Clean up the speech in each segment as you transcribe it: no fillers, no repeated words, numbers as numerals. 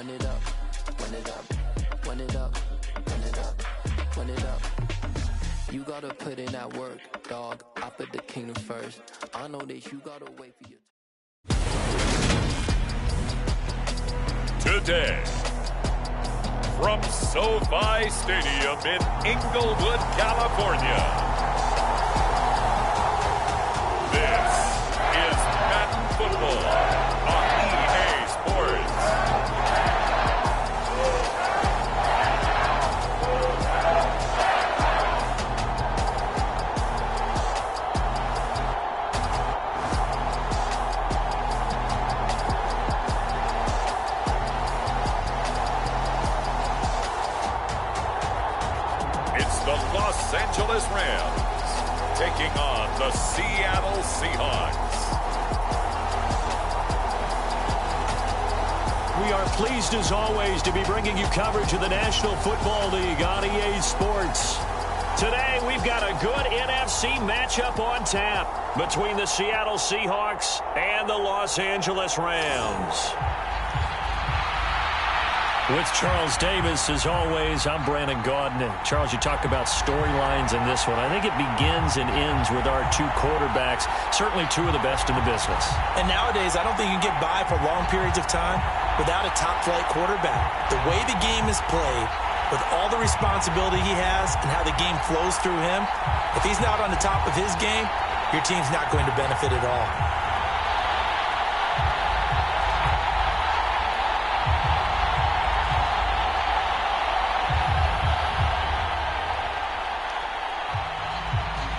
run it up, run it up, run it up, run it up, run it up. You gotta put in that work, dog. I put the kingdom first. I know that you gotta wait for your Today, from SoFi Stadium in Inglewood, California, this is Madden Football on EA Sports. Los Angeles Rams taking on the Seattle Seahawks. We are pleased as always to be bringing you coverage of the National Football League on EA Sports. Today we've got a good NFC matchup on tap between the Seattle Seahawks and the Los Angeles Rams. With Charles Davis, as always, I'm Brandon Gaudin. Charles, you talk about storylines in this one. I think it begins and ends with our two quarterbacks, certainly two of the best in the business. And nowadays, I don't think you can get by for long periods of time without a top-flight quarterback. The way the game is played, with all the responsibility he has and how the game flows through him, if he's not on the top of his game, your team's not going to benefit at all.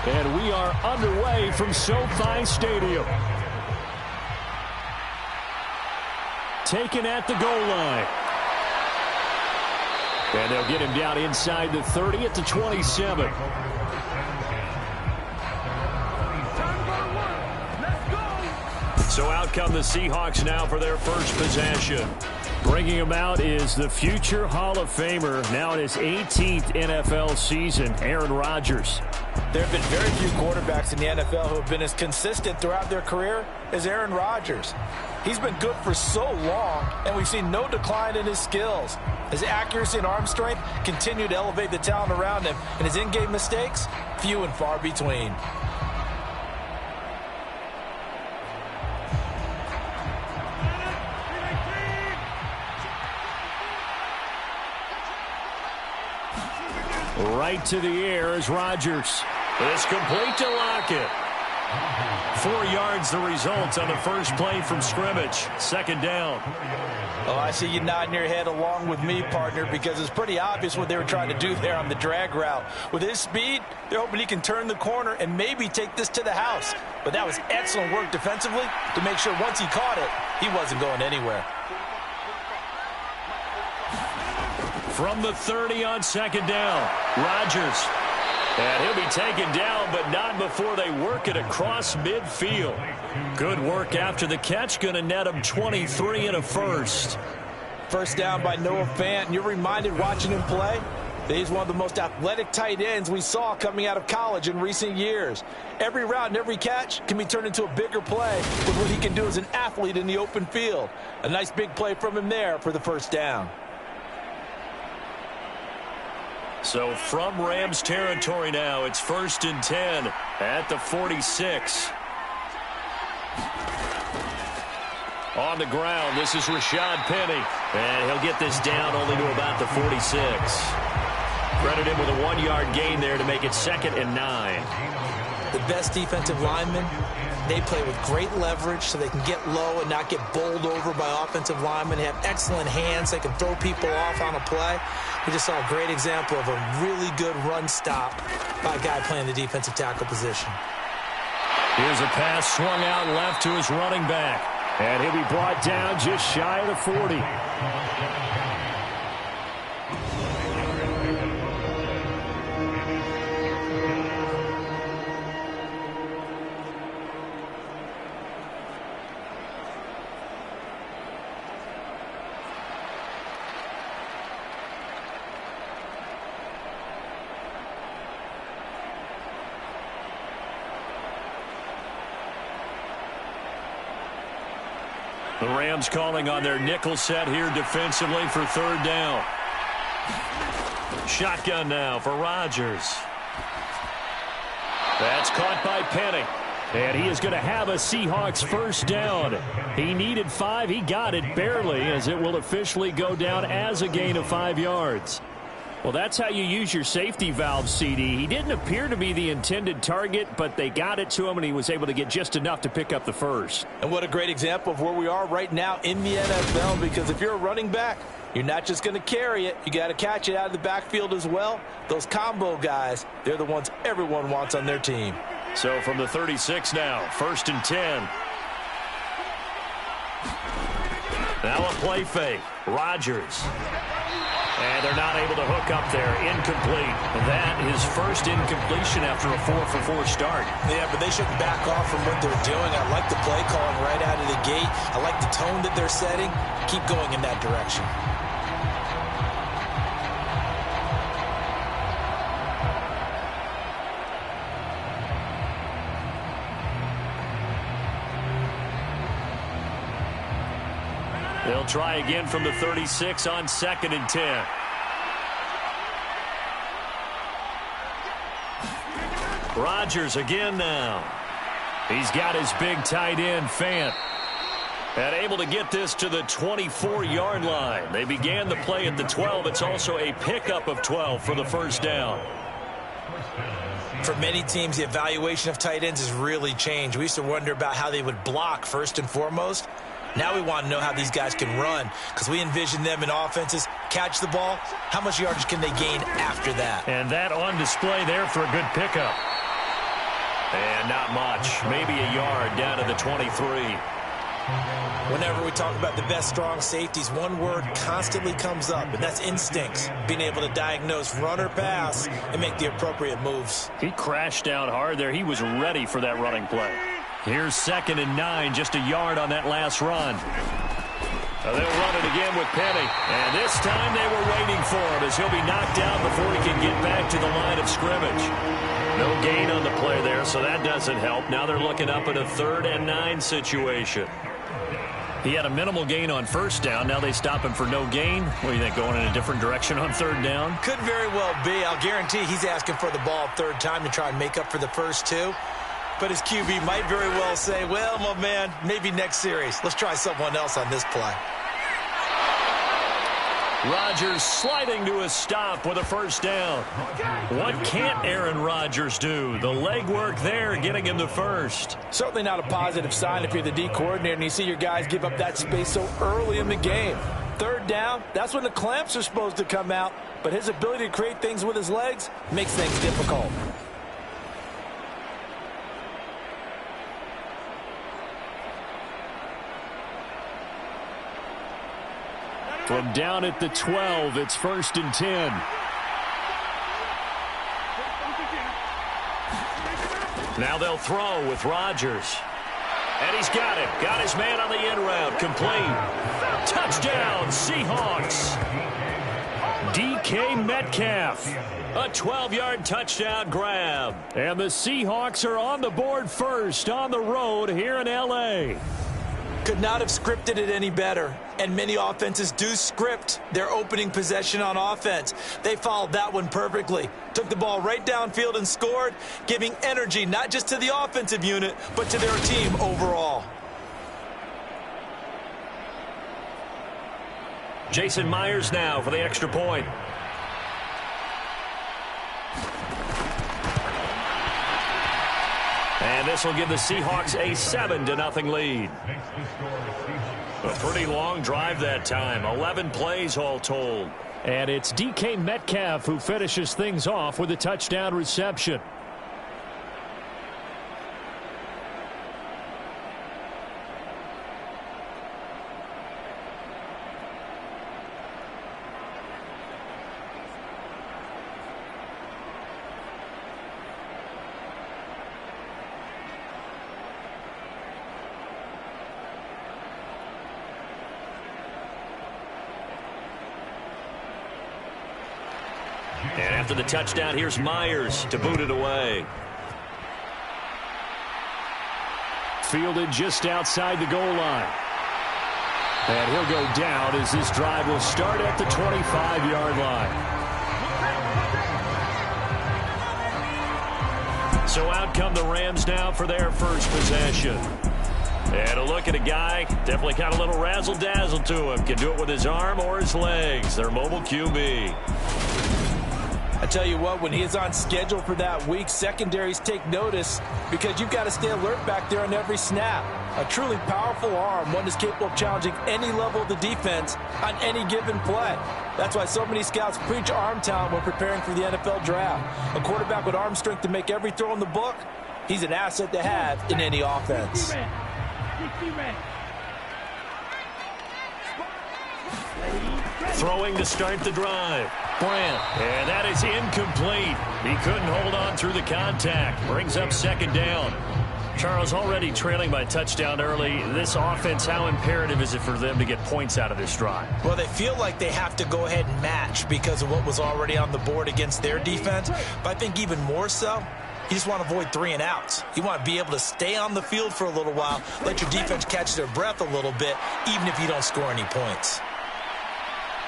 And we are underway from SoFi Stadium. Taken at the goal line. And they'll get him down inside the 30 at the 27. So out come the Seahawks now for their first possession. Bringing him out is the future Hall of Famer, now in his 18th NFL season, Aaron Rodgers. There have been very few quarterbacks in the NFL who have been as consistent throughout their career as Aaron Rodgers. He's been good for so long, and we've seen no decline in his skills. His accuracy and arm strength continue to elevate the talent around him, and his in-game mistakes, few and far between. Right to the air is Rodgers. It's complete to Lockett. 4 yards the result on the first play from scrimmage. Second down. Oh, I see you nodding your head along with me, partner, because it's pretty obvious what they were trying to do there on the drag route. With his speed, they're hoping he can turn the corner and maybe take this to the house. But that was excellent work defensively to make sure once he caught it, he wasn't going anywhere. From the 30 on second down, Rodgers. And he'll be taken down, but not before they work it across midfield. Good work after the catch, going to net him 23 and a first. First down by Noah Fant, and you're reminded watching him play that he's one of the most athletic tight ends we saw coming out of college in recent years. Every route and every catch can be turned into a bigger play with what he can do as an athlete in the open field. A nice big play from him there for the first down. So from Rams territory now, it's 1st and 10 at the 46. On the ground, this is Rashad Penny. And he'll get this down only to about the 46. Credit him with a 1-yard gain there to make it 2nd and 9. The best defensive linemen, they play with great leverage so they can get low and not get bowled over by offensive linemen. They have excellent hands. They can throw people off on a play. We just saw a great example of a really good run stop by a guy playing the defensive tackle position. Here's a pass swung out left to his running back. And he'll be brought down just shy of the 40. The Rams calling on their nickel set here defensively for third down. Shotgun now for Rodgers. That's caught by Penny. And he is going to have a Seahawks first down. He needed 5. He got it barely, as it will officially go down as a gain of 5 yards. Well, that's how you use your safety valve, CD. He didn't appear to be the intended target, but they got it to him, and he was able to get just enough to pick up the first. And what a great example of where we are right now in the NFL, because if you're a running back, you're not just going to carry it. You got to catch it out of the backfield as well. Those combo guys, they're the ones everyone wants on their team. So from the 36 now, 1st and 10. Now a play fake. Rodgers. And they're not able to hook up there. Incomplete. That is first incompletion after a 4-for-4 start. Yeah, but they shouldn't back off from what they're doing. I like the play calling right out of the gate. I like the tone that they're setting. Keep going in that direction. They'll try again from the 36 on 2nd and 10. Rodgers again now. He's got his big tight end, Fant. And able to get this to the 24-yard line. They began the play at the 12. It's also a pickup of 12 for the first down. For many teams, the evaluation of tight ends has really changed. We used to wonder about how they would block first and foremost. Now we want to know how these guys can run, because we envision them in offenses catch the ball. How much yardage can they gain after that? And that on display there for a good pickup. And not much. Maybe a yard down to the 23. Whenever we talk about the best strong safeties, one word constantly comes up, and that's instincts. Being able to diagnose run or pass and make the appropriate moves. He crashed down hard there. He was ready for that running play. Here's 2nd and 9, just a yard on that last run. They'll run it again with Penny. And this time they were waiting for him, as he'll be knocked down before he can get back to the line of scrimmage. No gain on the play there, so that doesn't help. Now they're looking up at a 3rd and 9 situation. He had a minimal gain on first down. Now they stop him for no gain. What do you think, going in a different direction on 3rd down? Could very well be. I'll guarantee he's asking for the ball 3rd time to try and make up for the first 2. But his QB might very well say, well, my man, maybe next series. Let's try someone else on this play. Rodgers sliding to a stop with a first down. What can't Aaron Rodgers do? The legwork there getting him the first. Certainly not a positive sign if you're the D coordinator and you see your guys give up that space so early in the game. 3rd down, that's when the clamps are supposed to come out. But his ability to create things with his legs makes things difficult. From down at the 12, it's 1st and 10. Now they'll throw with Rodgers. And he's got it. Got his man on the end route. Complete. Touchdown, Seahawks. DK Metcalf. A 12-yard touchdown grab. And the Seahawks are on the board first on the road here in L.A. Could not have scripted it any better. And many offenses do script their opening possession on offense. They followed that one perfectly. Took the ball right downfield and scored, giving energy not just to the offensive unit, but to their team overall. Jason Myers now for the extra point. And this will give the Seahawks a 7-0 lead. A pretty long drive that time. 11 plays all told. And it's DK Metcalf who finishes things off with a touchdown reception. And after the touchdown, here's Myers to boot it away. Fielded just outside the goal line. And he'll go down as this drive will start at the 25-yard line. So out come the Rams now for their first possession. And a look at a guy, definitely got a little razzle-dazzle to him. Can do it with his arm or his legs. Their mobile QB. I tell you what, when he is on schedule for that week, secondaries take notice because you've got to stay alert back there on every snap. A truly powerful arm, one that's capable of challenging any level of the defense on any given play. That's why so many scouts preach arm talent when preparing for the NFL draft. A quarterback with arm strength to make every throw in the book, he's an asset to have in any offense. Throwing to start the drive. Brand. And that is incomplete. He couldn't hold on through the contact. Brings up second down. Charles, already trailing by touchdown early. This offense, how imperative is it for them to get points out of this drive? Well, they feel like they have to go ahead and match because of what was already on the board against their defense. But I think even more so, you just want to avoid 3 and outs. You want to be able to stay on the field for a little while, let your defense catch their breath a little bit, even if you don't score any points.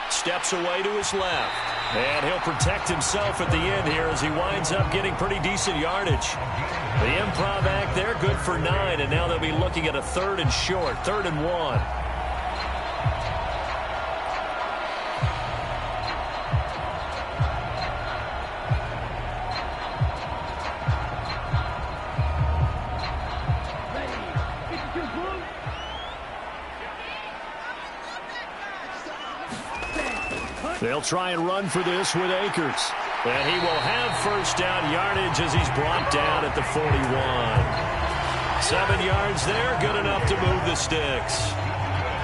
Steps away to his left. And he'll protect himself at the end here as he winds up getting pretty decent yardage. The improv act there, good for 9, and now they'll be looking at a 3rd and short, 3rd and 1. They'll try and run for this with Akers. And he will have first down yardage as he's brought down at the 41. 7 yards there, good enough to move the sticks.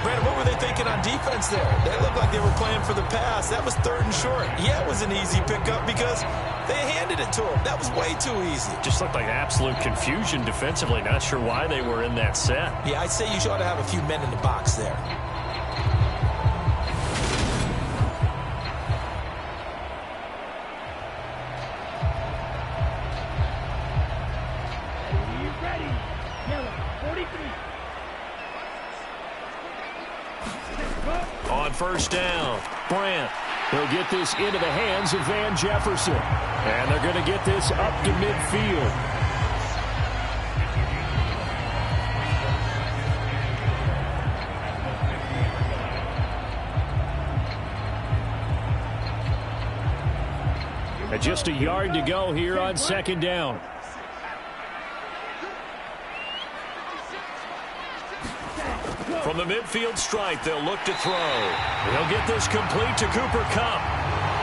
Brandon, what were they thinking on defense there? They looked like they were playing for the pass. That was 3rd and short. Yeah, it was an easy pickup because they handed it to him. That was way too easy. Just looked like absolute confusion defensively. Not sure why they were in that set. Yeah, I'd say you ought to have a few men in the box there. On first down, Brandt. He'll get this into the hands of Van Jefferson. And they're going to get this up to midfield. And just a yard to go here on second down. From the midfield stripe, they'll look to throw. They'll get this complete to Cooper Kupp.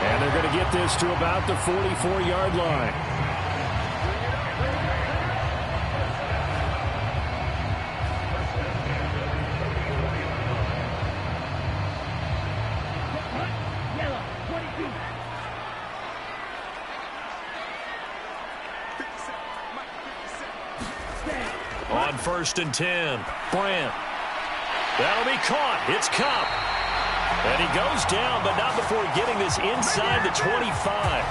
And they're going to get this to about the 44-yard line. On 1st and 10, Brandt. That'll be caught. It's Kupp. And he goes down, but not before getting this inside the 25.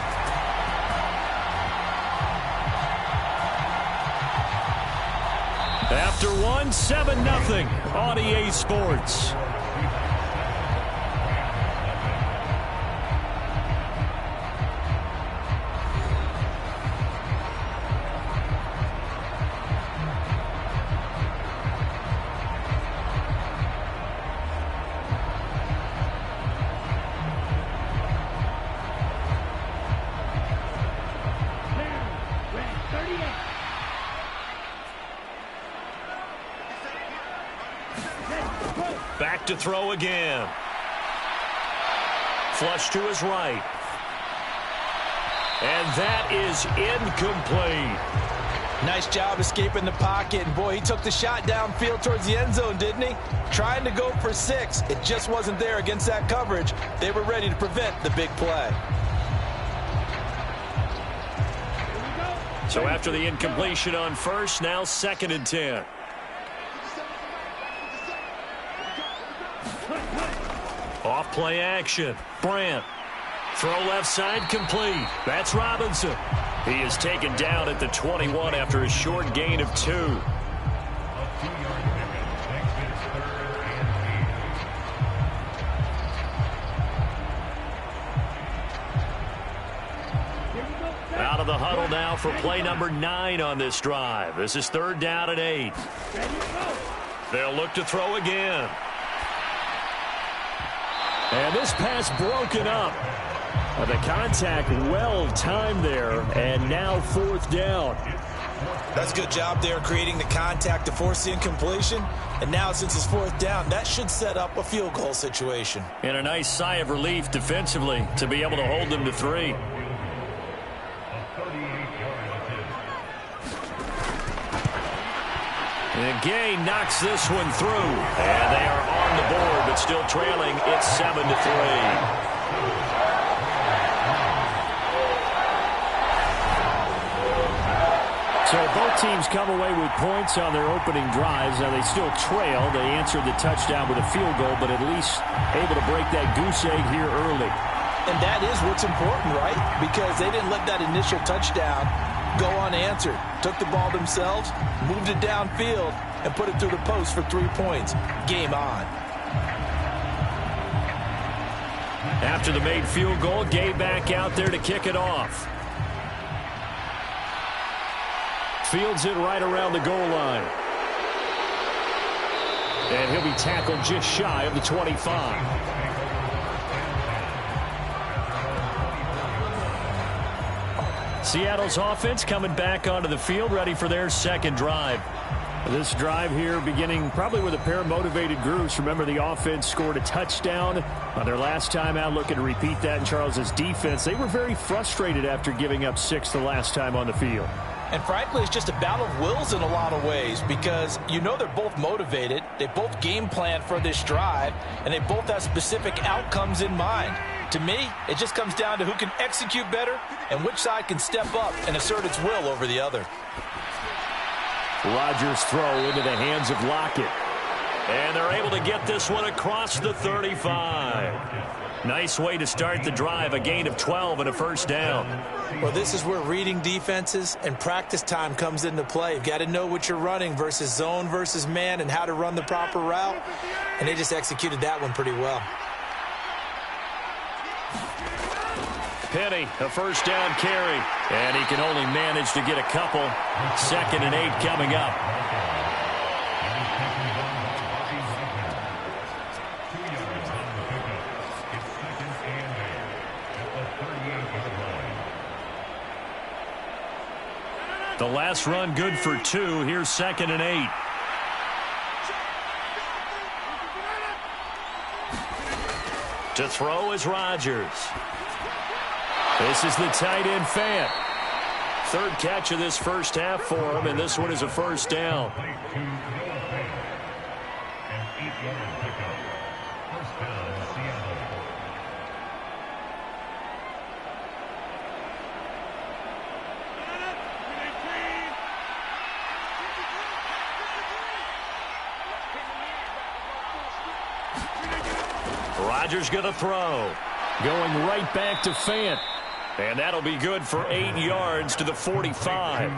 After 1, 7-0 on EA Sports. Back to throw again. Flush to his right. And that is incomplete. Nice job escaping the pocket. And, boy, he took the shot downfield towards the end zone, didn't he? Trying to go for 6. It just wasn't there against that coverage. They were ready to prevent the big play. So after the incompletion on first, now 2nd and 10. Off play action. Brandt. Throw left side complete. That's Robinson. He is taken down at the 21 after a short gain of 2. the huddle now for play number 9 on this drive. This is 3rd down and 8. They'll look to throw again. And this pass broken up. The contact well timed there, and now 4th down. That's a good job there creating the contact to force the incompletion. And now since it's 4th down, that should set up a field goal situation. And a nice sigh of relief defensively to be able to hold them to 3. And Gay knocks this one through. And they are on the board, but still trailing. It's 7-3. So both teams come away with points on their opening drives. Now they still trail. They answered the touchdown with a field goal, but at least able to break that goose egg here early. And that is what's important, right? Because they didn't let that initial touchdown go unanswered. Took the ball themselves, moved it downfield, and put it through the post for 3 points. Game on. After the made field goal, Gay back out there to kick it off. Fields it right around the goal line. And he'll be tackled just shy of the 25. Seattle's offense coming back onto the field, ready for their 2nd drive. This drive here beginning probably with a pair of motivated groups. Remember, the offense scored a touchdown on their last time out, looking to repeat that in Charles's defense. They were very frustrated after giving up 6 the last time on the field. And frankly, it's just a battle of wills in a lot of ways because you know they're both motivated. They both game plan for this drive, and they both have specific outcomes in mind. To me, it just comes down to who can execute better and which side can step up and assert its will over the other. Rodgers' throw into the hands of Lockett. And they're able to get this one across the 35. Nice way to start the drive, a gain of 12 and a 1st down. Well, this is where reading defenses and practice time comes into play. You've got to know what you're running versus zone versus man and how to run the proper route. And they just executed that one pretty well. Penny, a 1st down carry. And he can only manage to get a couple. 2nd and 8 coming up. The last run good for 2. Here's 2nd and 8. To throw is Rodgers. This is the tight end Fant. 3rd catch of this 1st half for him, and this one is a 1st down. Rodgers going to throw. Going right back to Fant. And that'll be good for 8 yards to the 45.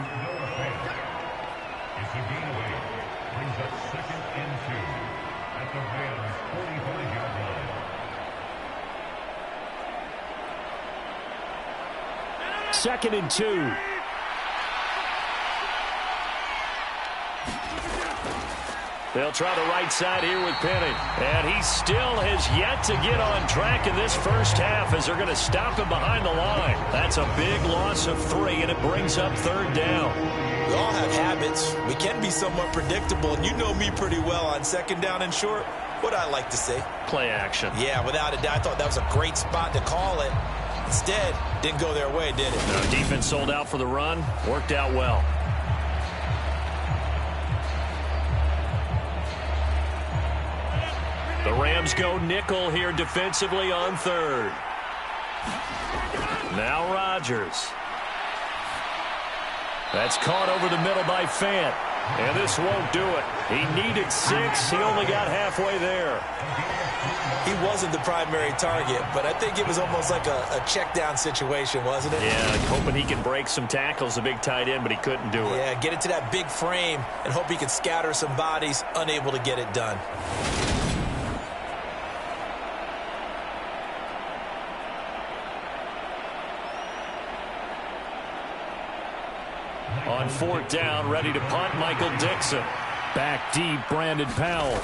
Second and 2. They'll try the right side here with Penny. And he still has yet to get on track in this 1st half as they're going to stop him behind the line. That's a big loss of 3, and it brings up 3rd down. We all have habits. We can be somewhat predictable, and you know me pretty well on 2nd down and short. What I like to say? Play action. Yeah, without a doubt. I thought that was a great spot to call it. Instead, didn't go their way, did it? No, defense sold out for the run. Worked out well. The Rams go nickel here defensively on 3rd. Now Rodgers. That's caught over the middle by Fant. And this won't do it. He needed 6. He only got halfway there. He wasn't the primary target, but I think it was almost like a check down situation, wasn't it? Yeah, hoping he can break some tackles, a big tight end, but he couldn't do it. Yeah, get it to that big frame and hope he can scatter some bodies, unable to get it done. On fourth down, ready to punt, Michael Dixon. Back deep, Brandon Powell.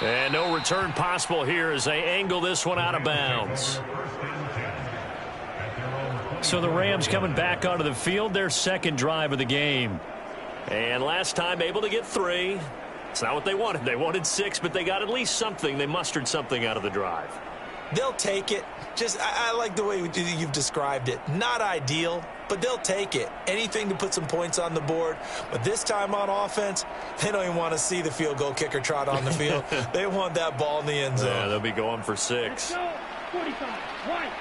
And no return possible here as they angle this one out of bounds. So the Rams coming back onto the field, their second drive of the game. And last time able to get 3. It's not what they wanted. They wanted 6, but they got at least something. They mustered something out of the drive. They'll take it. I like the way you've described it. Not ideal, but they'll take it. Anything to put some points on the board. But this time on offense, they don't even want to see the field goal kicker trot on the field. They want that ball in the end zone. Yeah, they'll be going for 6. 45, right.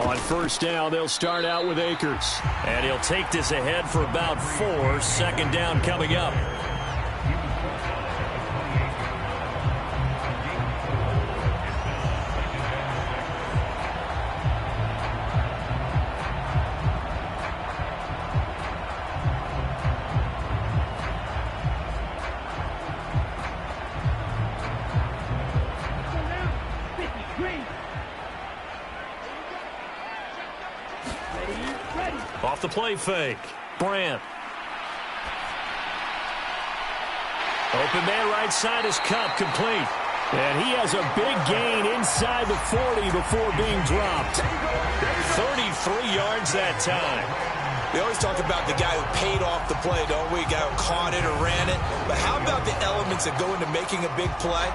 On first down, they'll start out with Akers. And he'll take this ahead for about 4. Second down coming up. Off the play fake. Brandt. Open man right side is Cup, complete. And he has a big gain inside the 40 before being dropped. 33 yards that time. We always talk about the guy who paid off the play, don't we? Guy who caught it or ran it. But how about the elements that go into making a big play?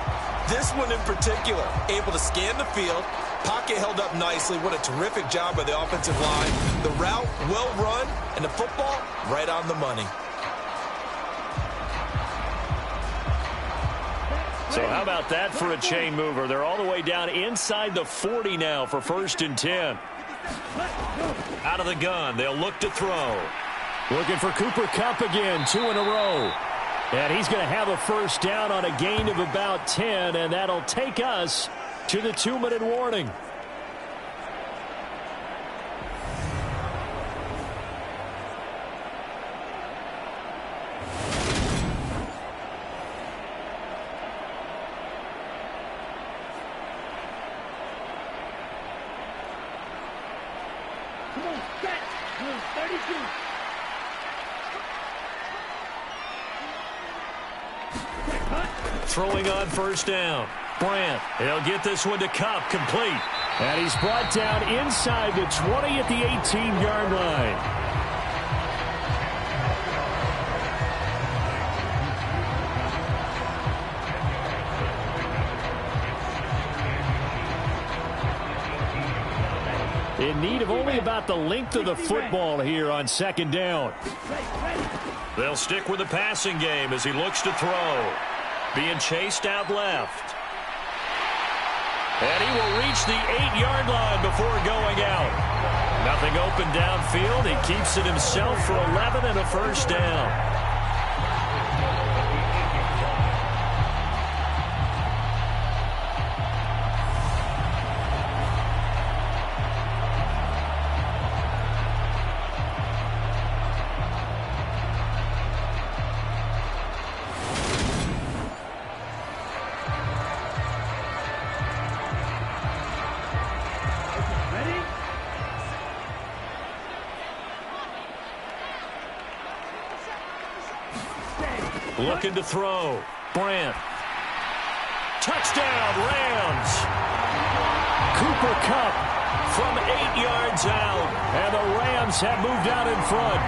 This one in particular, able to scan the field, pocket held up nicely. What a terrific job by the offensive line. The route, well run, and the football, right on the money. So how about that for a chain mover? They're all the way down inside the 40 now for 1st and 10. Out of the gun, they'll look to throw. Looking for Cooper Kupp again, 2 in a row. And he's going to have a first down on a gain of about 10, and that'll take us to the 2-minute warning. Come on, set. 32. Throwing on first down. Brandt, he'll get this one to Kupp, complete. And he's brought down inside the 20 at the 18-yard line. In need of only about the length of the football here on second down. They'll stick with the passing game as he looks to throw. Being chased out left. And he will reach the 8-yard line before going out. Nothing open downfield. He keeps it himself for 11 and a first down. Looking to throw. Brandt. Touchdown, Rams. Cooper Kupp from 8 yards out. And the Rams have moved out in front.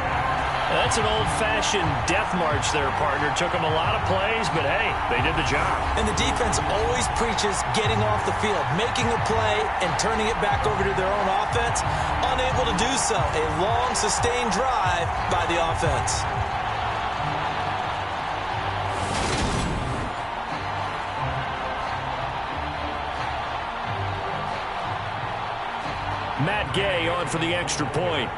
That's an old-fashioned death march there, partner. Took them a lot of plays, but hey, they did the job. And the defense always preaches getting off the field, making a play, and turning it back over to their own offense. Unable to do so. A long, sustained drive by the offense. Matt Gay on for the extra point.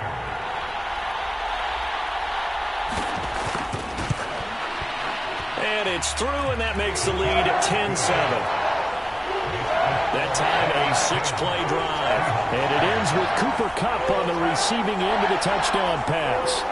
And it's through, and that makes the lead 10-7. That time, a 6-play drive. And it ends with Cooper Kupp on the receiving end of the touchdown pass.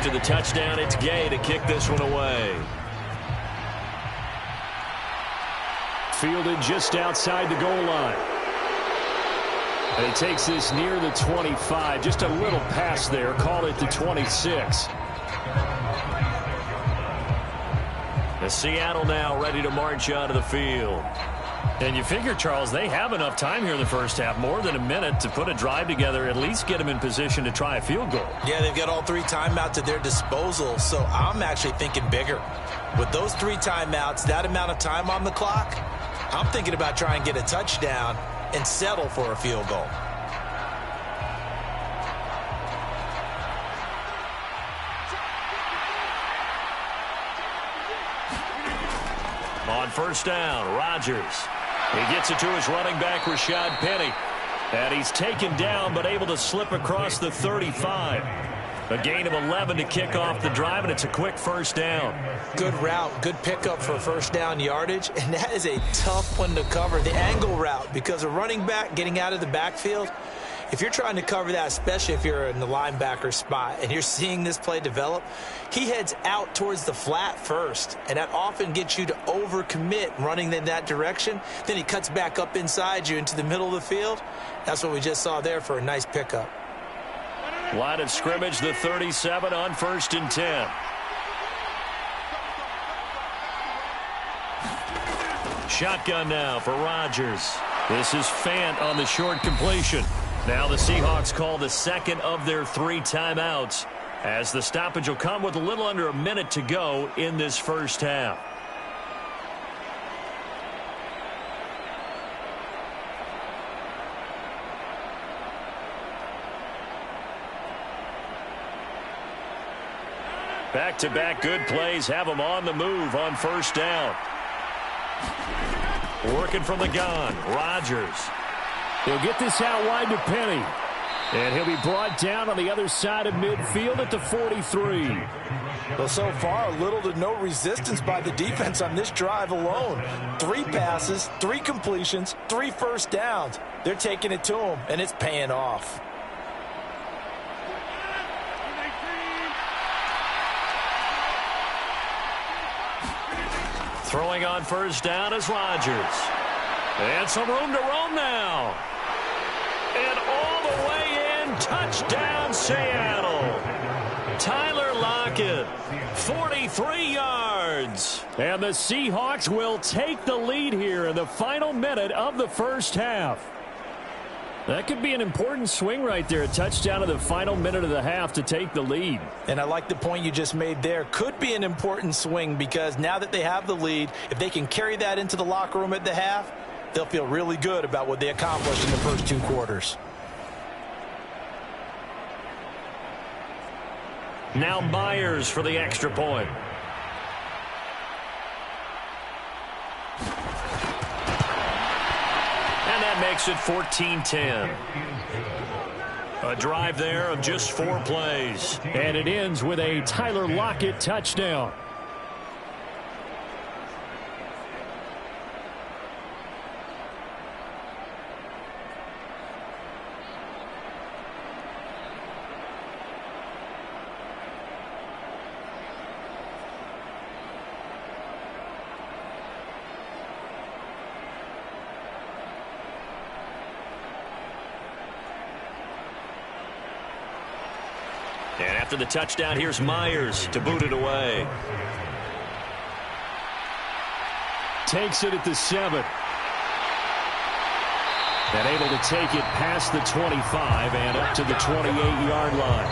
After the touchdown, it's Gay to kick this one away. Fielded just outside the goal line. And he takes this near the 25. Just a little pass there. Call it the 26. The Seattle now ready to march out of the field. And you figure, Charles, they have enough time here in the first half, more than a minute, to put a drive together, at least get them in position to try a field goal. Yeah, they've got all 3 timeouts at their disposal, so I'm actually thinking bigger. With those 3 timeouts, that amount of time on the clock, I'm thinking about trying to get a touchdown and settle for a field goal. On first down, Rodgers. He gets it to his running back, Rashad Penny. And he's taken down, but able to slip across the 35. A gain of 11 to kick off the drive, and it's a quick first down. Good route, good pickup for first down yardage, and that is a tough one to cover, the angle route, because a running back getting out of the backfield, if you're trying to cover that, especially if you're in the linebacker spot and you're seeing this play develop, he heads out towards the flat first, and that often gets you to overcommit running in that direction. Then he cuts back up inside you into the middle of the field. That's what we just saw there for a nice pickup. Line of scrimmage, the 37 on 1st and 10. Shotgun now for Rodgers. This is Fant on the short completion. Now the Seahawks call the second of their 3 timeouts, as the stoppage will come with a little under a minute to go in this first half. Back-to-back good plays have them on the move on first down. Working from the gun, Rodgers. He'll get this out wide to Penny. And he'll be brought down on the other side of midfield at the 43. Well, so far, little to no resistance by the defense on this drive alone. 3 passes, 3 completions, 3 first downs. They're taking it to him, and it's paying off. Throwing on first down is Rodgers. And some room to roam now. And all the way in, touchdown Seattle. Tyler Lockett, 43 yards. And the Seahawks will take the lead here in the final minute of the first half. That could be an important swing right there. A touchdown in the final minute of the half to take the lead. And I like the point you just made there. Could be an important swing because now that they have the lead, if they can carry that into the locker room at the half, they'll feel really good about what they accomplished in the first 2 quarters. Now Myers for the extra point. And that makes it 14-10. A drive there of just 4 plays. And it ends with a Tyler Lockett touchdown. And after the touchdown, here's Myers to boot it away. Takes it at the 7. And able to take it past the 25 and up to the 28-yard line.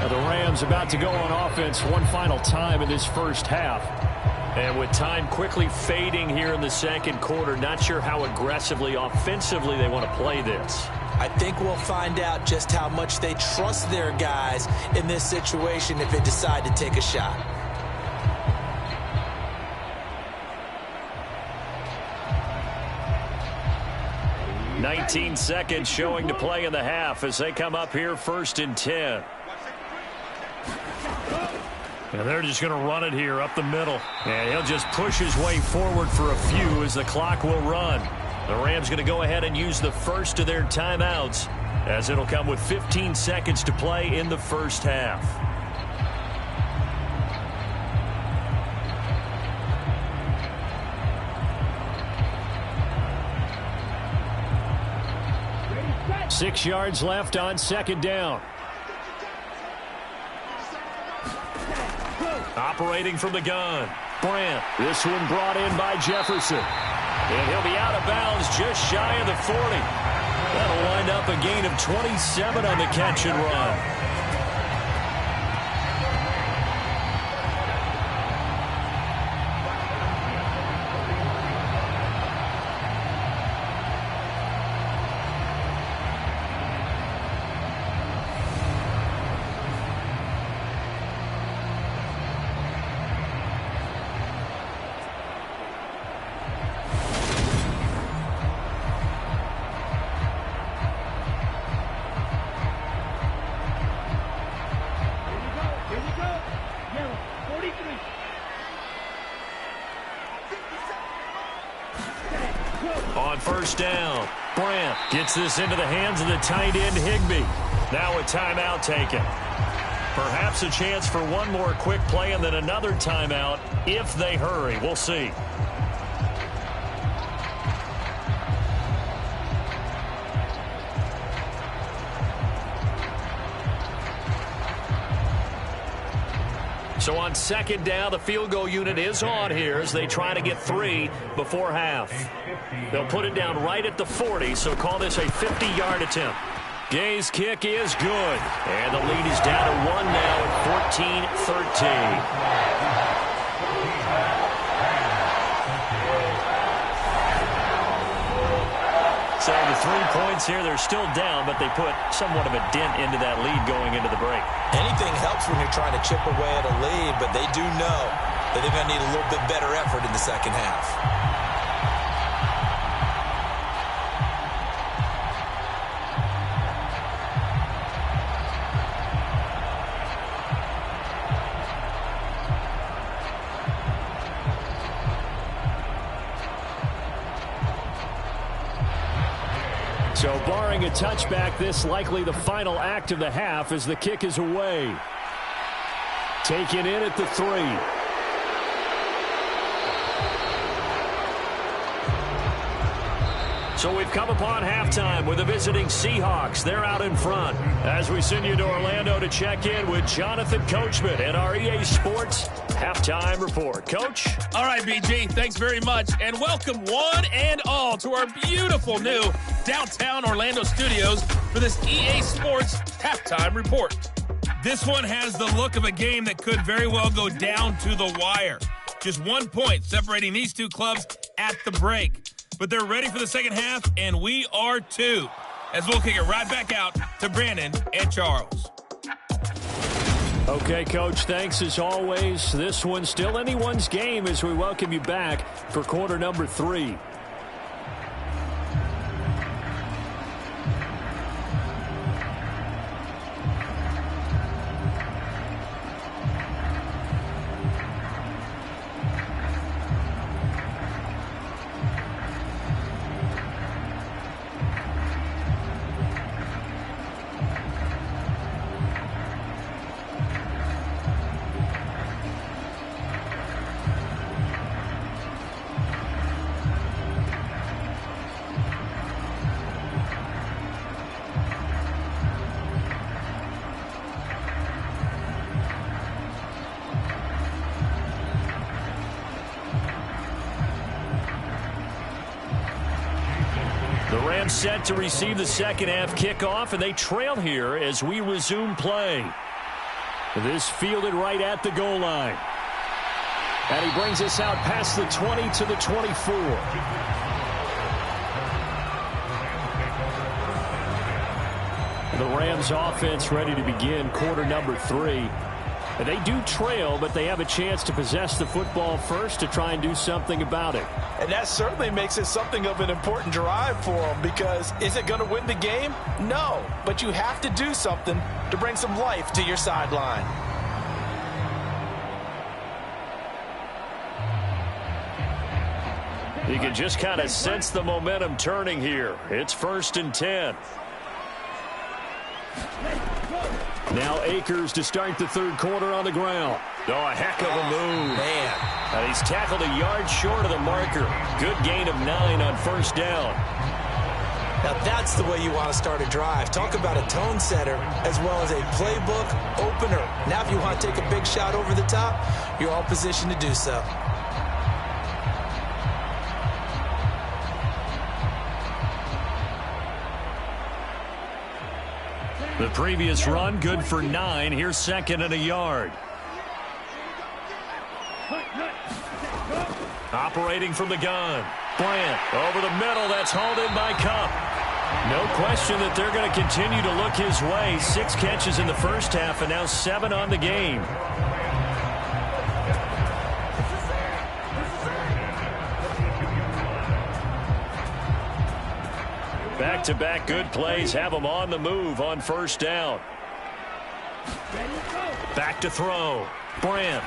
Now the Rams about to go on offense one final time in this first half. And with time quickly fading here in the second quarter, not sure how aggressively, offensively they want to play this. I think we'll find out just how much they trust their guys in this situation if they decide to take a shot. "19 seconds showing to play in the half as they come up here 1st and 10. And they're just going to run it here up the middle. And he'll just push his way forward for a few as the clock will run. The Rams going to go ahead and use the first of their timeouts as it'll come with 15 seconds to play in the first half. Ready, set. 6 yards left on second down. Operating from the gun, Brandt. This one brought in by Jefferson. And he'll be out of bounds just shy of the 40. That'll wind up a gain of 27 on the catch and run. On first down, Brandt gets this into the hands of the tight end Higbee. Now a timeout taken. Perhaps a chance for one more quick play and then another timeout if they hurry. We'll see. So on second down, the field goal unit is on here as they try to get 3 before half. They'll put it down right at the 40, so call this a 50-yard attempt. Gay's kick is good, and the lead is down to 1 now at 14-13. So the 3 points here, they're still down, but they put somewhat of a dent into that lead going into the break. Anything helps when you're trying to chip away at a lead, but they do know that they're going to need a little bit better effort in the second half. So barring a touchback, this likely the final act of the half as the kick is away. Taken in at the 3. So we've come upon halftime with the visiting Seahawks. They're out in front. As we send you to Orlando to check in with Jonathan Coachman and our EA Sports Halftime Report. Coach? All right, BG, thanks very much. And welcome one and all to our beautiful new downtown Orlando studios for this EA Sports Halftime Report. This one has the look of a game that could very well go down to the wire. Just 1 point separating these two clubs at the break. But they're ready for the second half, and we are too. As we'll kick it right back out to Brandon and Charles. Okay, Coach, thanks as always. This one's still anyone's game as we welcome you back for quarter number 3. Set to receive the second half kickoff, and they trail here as we resume play. This fielded right at the goal line. And he brings us out past the 20 to the 24. The Rams offense ready to begin quarter number 3. They do trail, but they have a chance to possess the football first to try and do something about it. And that certainly makes it something of an important drive for them, because is it going to win the game? No, but you have to do something to bring some life to your sideline. You can just kind of sense the momentum turning here. It's 1st and 10. Now Akers to start the third quarter on the ground. Oh, a heck of a move. Man. He's tackled a yard short of the marker. Good gain of 9 on first down. Now that's the way you want to start a drive. Talk about a tone setter as well as a playbook opener. Now if you want to take a big shot over the top, you're all positioned to do so. The previous run, good for 9. Here's second and a yard. Operating from the gun. Bryant over the middle. That's hauled in by Cup. No question that they're going to continue to look his way. 6 catches in the first half and now 7 on the game. Back-to-back good plays have them on the move on first down. Back to throw. Bryant.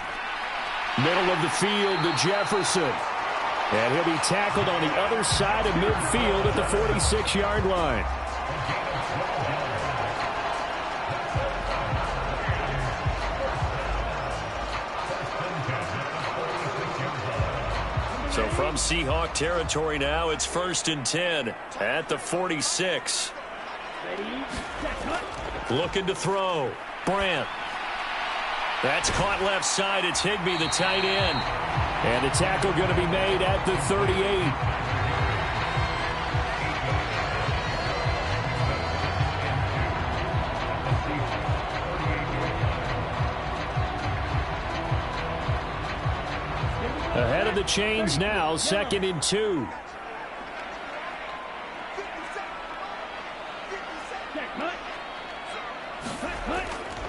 Middle of the field to Jefferson. And he'll be tackled on the other side of midfield at the 46-yard line. So from Seahawk territory now, it's 1st and 10 at the 46. Looking to throw. Bryant. That's caught left side. It's Higbee, the tight end. And the tackle going to be made at the 38. Ahead of the chains now, 2nd and 2.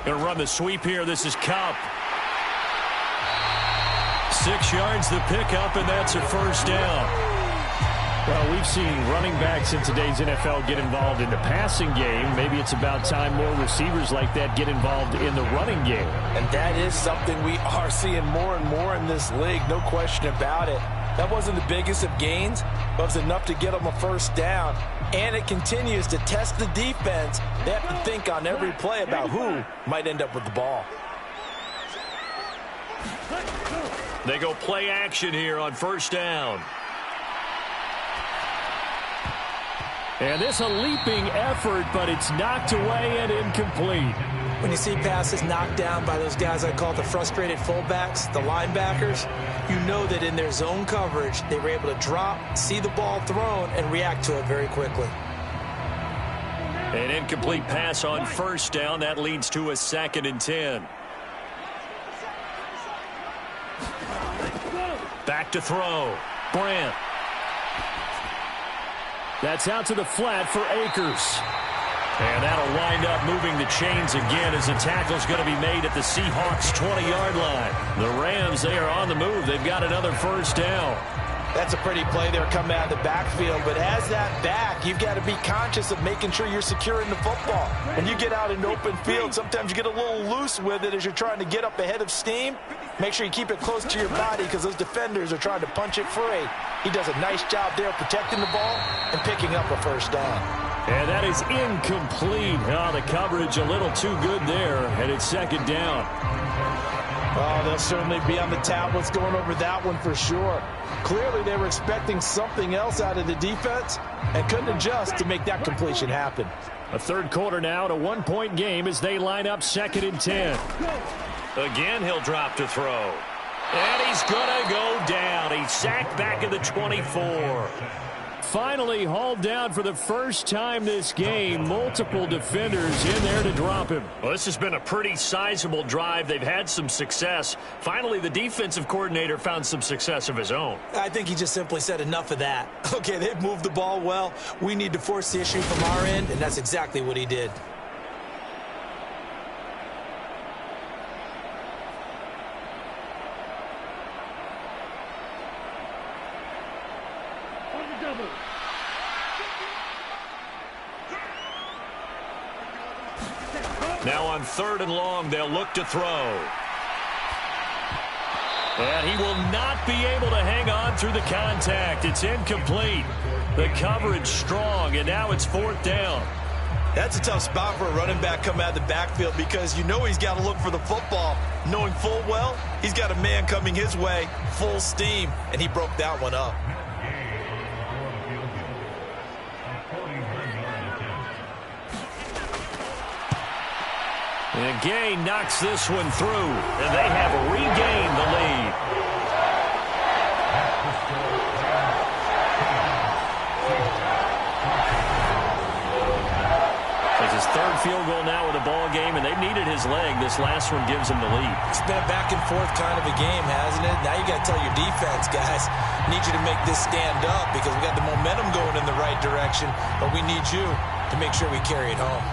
Going to run the sweep here. This is Cup. 6 yards the pickup, and that's a first down. Well, we've seen running backs in today's NFL get involved in the passing game. Maybe it's about time more receivers like that get involved in the running game. And that is something we are seeing more and more in this league, no question about it. That wasn't the biggest of gains, but it was enough to get them a first down. And it continues to test the defense. They have to think on every play about who might end up with the ball. They go play action here on first down. And this a leaping effort, but it's knocked away and incomplete. When you see passes knocked down by those guys I call the frustrated fullbacks, the linebackers, you know that in their zone coverage, they were able to drop, see the ball thrown, and react to it very quickly. An incomplete pass on first down. That leads to a 2nd and 10. Back to throw. Bryant. That's out to the flat for Akers. And that'll wind up moving the chains again as the tackle's going to be made at the Seahawks' 20-yard line. The Rams, they are on the move. They've got another first down. That's a pretty play there coming out of the backfield. But as that back, you've got to be conscious of making sure you're securing the football. When you get out in open field, sometimes you get a little loose with it as you're trying to get up ahead of steam. Make sure you keep it close to your body because those defenders are trying to punch it free. He does a nice job there protecting the ball and picking up a first down. And that is incomplete. Oh, the coverage a little too good there, and it's 2nd down. Oh, they'll certainly be on the tablets going over that one for sure. Clearly, they were expecting something else out of the defense and couldn't adjust to make that completion happen. A third quarter now, a 1-point game as they line up 2nd and 10. Again, he'll drop to throw. And he's going to go down. He's sacked back at the 24. Finally hauled down for the first time this game. Multiple defenders in there to drop him. Well, this has been a pretty sizable drive. They've had some success. Finally, the defensive coordinator found some success of his own. I think he just simply said enough of that. Okay, they've moved the ball well. We need to force the issue from our end, and that's exactly what he did. Now on 3rd and long, they'll look to throw. And he will not be able to hang on through the contact. It's incomplete. The coverage strong, and now it's 4th down. That's a tough spot for a running back coming out of the backfield because you know he's got to look for the football, knowing full well he's got a man coming his way, full steam, and he broke that one up. And Gay knocks this one through, and they have regained the lead. It's his third field goal now with a ball game, and they've needed his leg. This last one gives him the lead. It's been a back-and-forth kind of a game, hasn't it? Now you got to tell your defense, guys, need you to make this stand up because we got the momentum going in the right direction, but we need you to make sure we carry it home.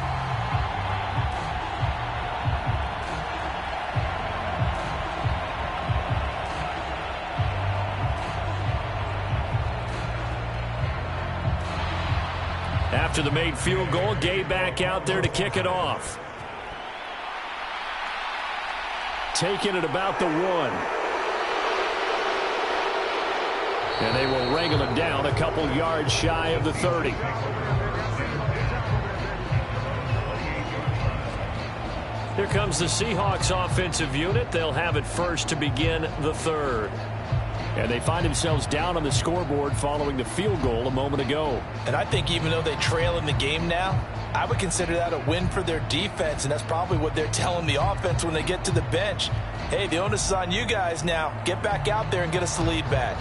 After the made field goal, Gay back out there to kick it off. Taking it about the 1. And they will wrangle it down a couple yards shy of the 30. Here comes the Seahawks offensive unit. They'll have it first to begin the 3rd. And they find themselves down on the scoreboard following the field goal a moment ago. And I think even though they trail in the game now, I would consider that a win for their defense, and that's probably what they're telling the offense when they get to the bench. Hey, the onus is on you guys now. Get back out there and get us the lead back.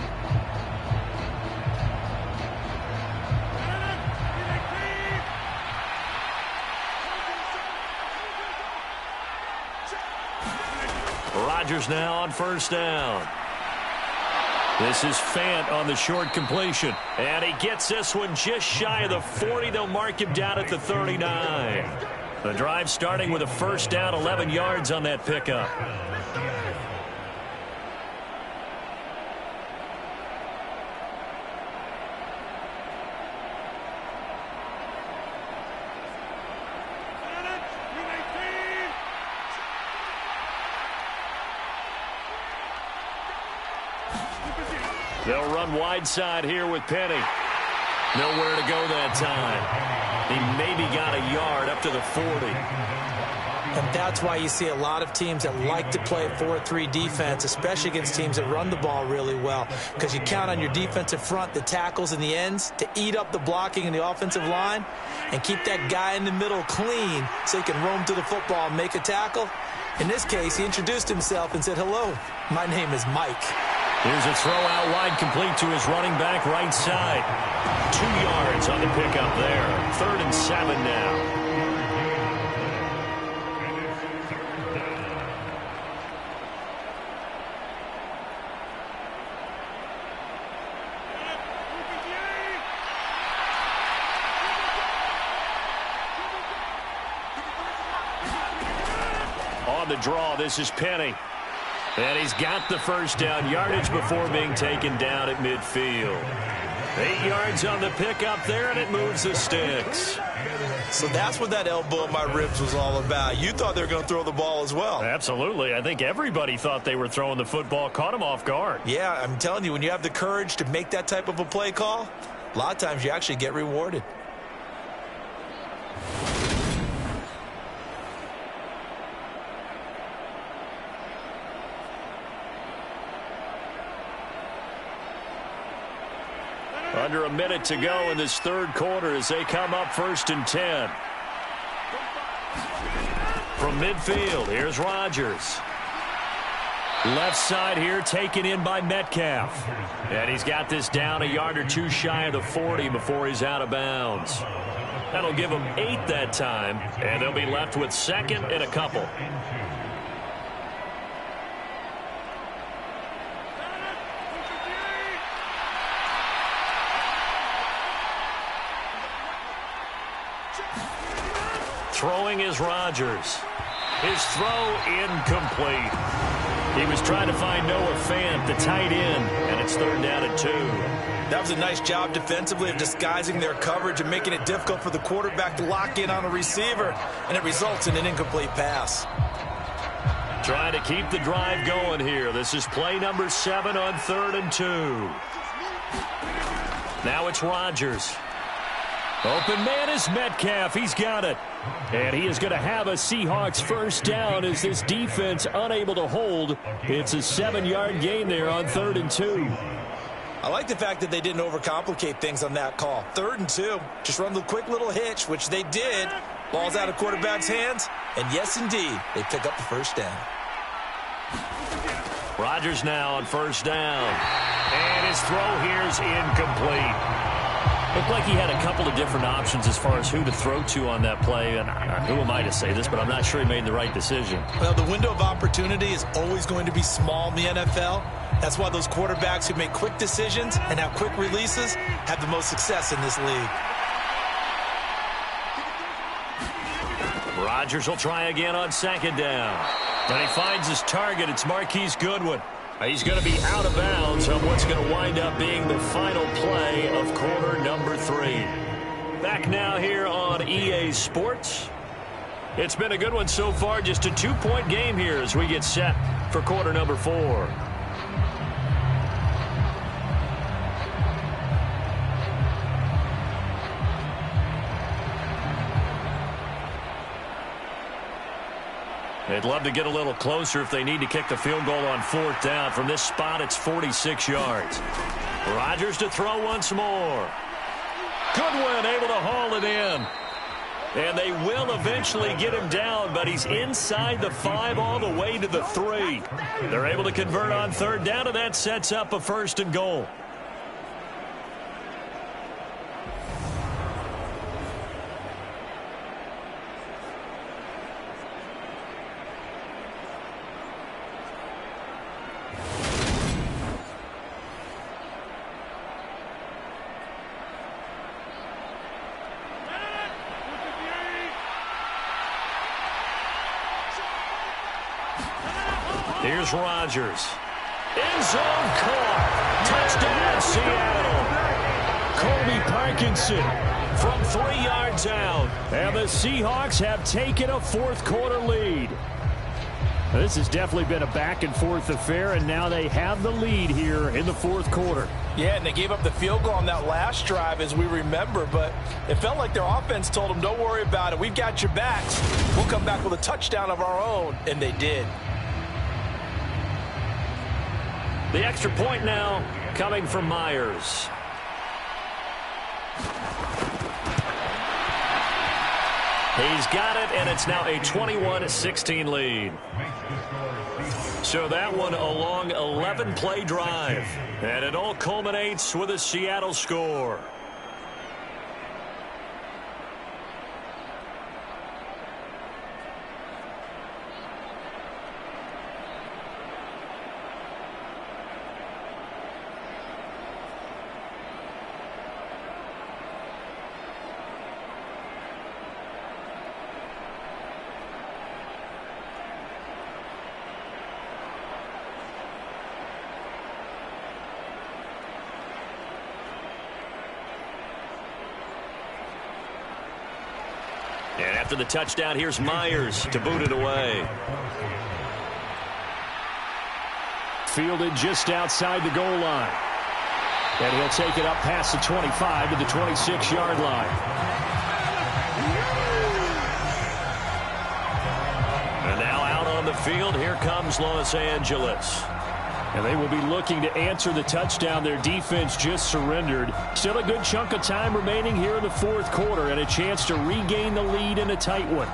Rodgers now on first down. This is Fant on the short completion. And he gets this one just shy of the 40. They'll mark him down at the 39. The drive starting with a first down, 11 yards on that pickup. They'll run wide side here with Penny. Nowhere to go that time. He maybe got a yard up to the 40. And that's why you see a lot of teams that like to play 4-3 defense, especially against teams that run the ball really well, because you count on your defensive front, the tackles and the ends, to eat up the blocking in the offensive line and keep that guy in the middle clean so he can roam to the football and make a tackle. In this case, he introduced himself and said, "Hello, my name is Mike." Here's a throw out wide, complete to his running back right side. 2 yards on the pickup there. 3rd and 7 now. On the draw, this is Penny. And he's got the first down, yardage before being taken down at midfield. 8 yards on the pickup there, and it moves the sticks. So that's what that elbow in my ribs was all about. You thought they were going to throw the ball as well. Absolutely. I think everybody thought they were throwing the football, caught him off guard. Yeah, I'm telling you, when you have the courage to make that type of a play call, a lot of times you actually get rewarded. Under a minute to go in this 3rd quarter as they come up 1st and 10. From midfield, here's Rodgers. Left side here taken in by Metcalf. And he's got this down a yard or 2 shy of the 40 before he's out of bounds. That'll give them 8 that time, and they'll be left with 2nd and a couple. Throwing is Rodgers. His throw incomplete. He was trying to find Noah Fant, the tight end, and it's 3rd down and 2. That was a nice job defensively of disguising their coverage and making it difficult for the quarterback to lock in on a receiver, and it results in an incomplete pass. Trying to keep the drive going here. This is play number 7 on 3rd and 2. Now it's Rodgers. Open man is Metcalf. He's got it. And he is going to have a Seahawks first down as this defense unable to hold. It's a 7-yard gain there on 3rd and 2. I like the fact that they didn't overcomplicate things on that call. 3rd and 2. Just run the quick little hitch, which they did. Ball's out of quarterback's hands. And yes, indeed, they pick up the first down. Rodgers now on first down. And his throw here is incomplete. Looked like he had a couple of different options as far as who to throw to on that play. And who am I to say this, but I'm not sure he made the right decision. Well, the window of opportunity is always going to be small in the NFL. That's why those quarterbacks who make quick decisions and have quick releases have the most success in this league. Rodgers will try again on 2nd down. And he finds his target. It's Marquise Goodwin. He's going to be out of bounds on what's going to wind up being the final play of quarter number 3. Back now here on EA Sports. It's been a good one so far. Just a 2-point game here as we get set for quarter number 4. They'd love to get a little closer if they need to kick the field goal on 4th down. From this spot, it's 46 yards. Rodgers to throw once more. Goodwin able to haul it in. And they will eventually get him down, but he's inside the 5 all the way to the 3. They're able to convert on 3rd down, and that sets up a 1st and goal. Here's Rodgers. End zone caught. Touchdown, Seattle. Colby Parkinson from 3 yards out. And the Seahawks have taken a 4th quarter lead. This has definitely been a back-and-forth affair, and now they have the lead here in the 4th quarter. Yeah, and they gave up the field goal on that last drive, as we remember, but it felt like their offense told them, don't worry about it. We've got your backs. We'll come back with a touchdown of our own, and they did. The extra point now coming from Myers. He's got it, and it's now a 21-16 lead. So that one a long 11-play drive, and it all culminates with a Seattle score. And after the touchdown, here's Myers to boot it away. Fielded just outside the goal line. And he'll take it up past the 25 to the 26-yard line. And now out on the field, here comes Los Angeles. And they will be looking to answer the touchdown their defense just surrendered. Still a good chunk of time remaining here in the 4th quarter and a chance to regain the lead in a tight one.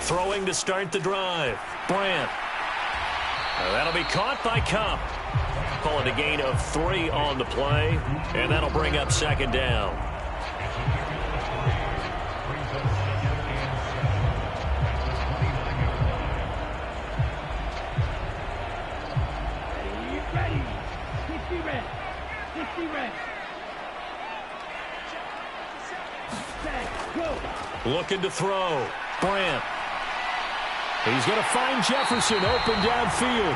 Throwing to start the drive. Bryant. That'll be caught by Cup. Call it a gain of 3 on the play, and that'll bring up 2nd down. Ready. 60 red. 60 red. Set. Go. Looking to throw. Bryant. He's going to find Jefferson open downfield.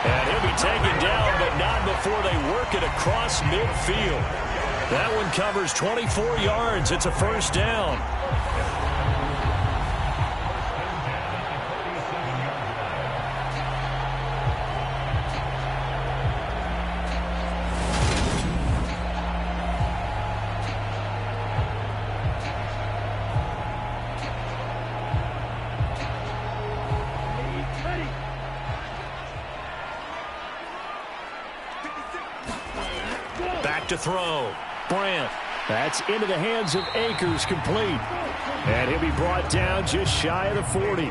And he'll be taken down, but not before they work it across midfield. That one covers 24 yards. It's a first down. Back to throw. Brandt. That's into the hands of Akers, complete. And he'll be brought down just shy of the 40.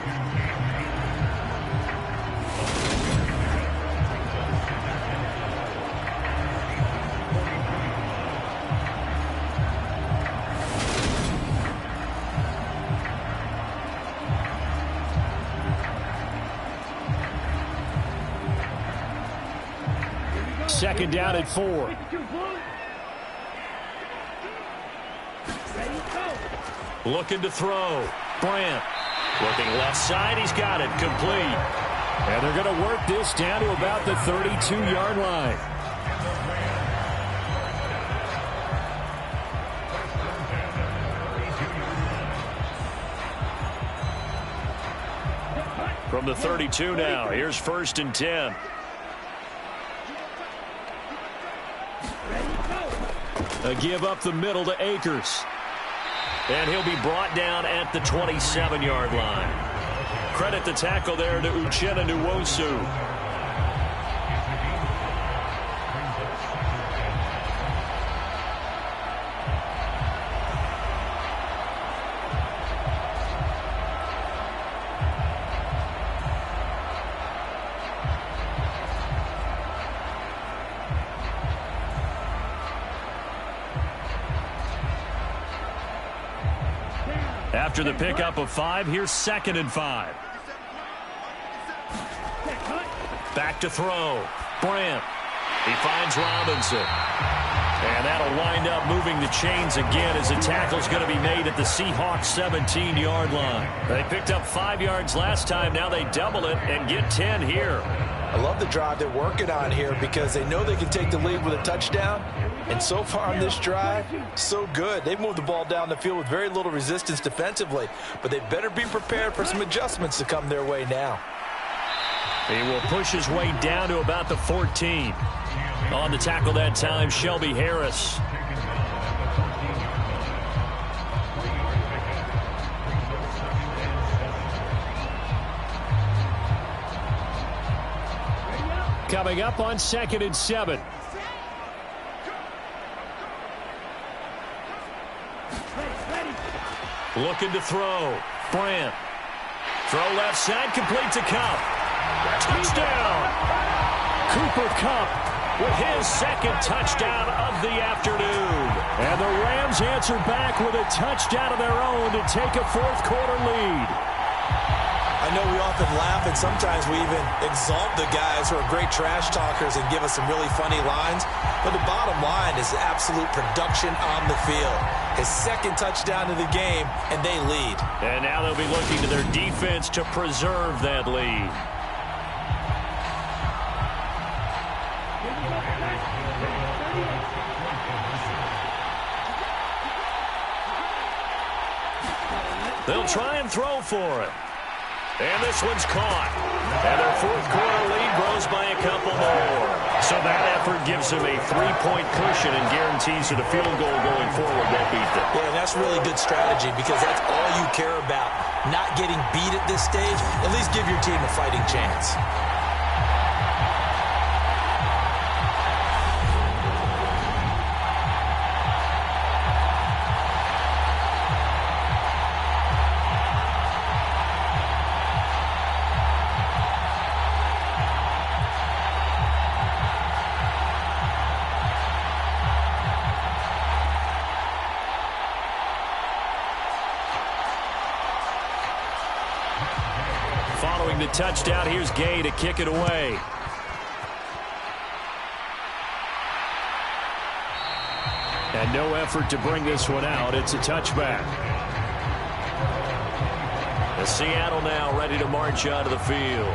Second down at 4. Looking to throw. Brandt. Looking left side. He's got it. Complete. And they're going to work this down to about the 32-yard line. From the 32 now. Here's 1st and 10. A give up the middle to Akers. And he'll be brought down at the 27-yard line. Credit the tackle there to Uchenna Nwosu. After the pickup of 5, here's 2nd and 5. Back to throw. Brandt. He finds Robinson. And that'll wind up moving the chains again as the tackle's going to be made at the Seahawks 17-yard line. They picked up 5 yards last time. Now they double it and get 10 here. I love the drive they're working on here because they know they can take the lead with a touchdown. And so far on this drive, so good. They've moved the ball down the field with very little resistance defensively. But they better be prepared for some adjustments to come their way now. He will push his way down to about the 14. On the tackle that time, Shelby Harris. Coming up on 2nd and 7. Looking to throw. Brandt. Throw left side, complete to Kupp. Touchdown! Cooper Kupp with his 2nd touchdown of the afternoon. And the Rams answer back with a touchdown of their own to take a 4th quarter lead. I know we often laugh and sometimes we even exalt the guys who are great trash talkers and give us some really funny lines. But the bottom line is absolute production on the field. His 2nd touchdown of the game, and they lead. And now they'll be looking to their defense to preserve that lead. They'll try and throw for it. And this one's caught. And their 4th quarter lead grows by a couple more. So that effort gives them a 3-point cushion and guarantees that a field goal going forward won't beat them. Yeah, that's really good strategy because that's all you care about. Not getting beat at this stage. At least give your team a fighting chance. The touchdown. Here's Gay to kick it away. And no effort to bring this one out. It's a touchback. The Seattle now ready to march out of the field.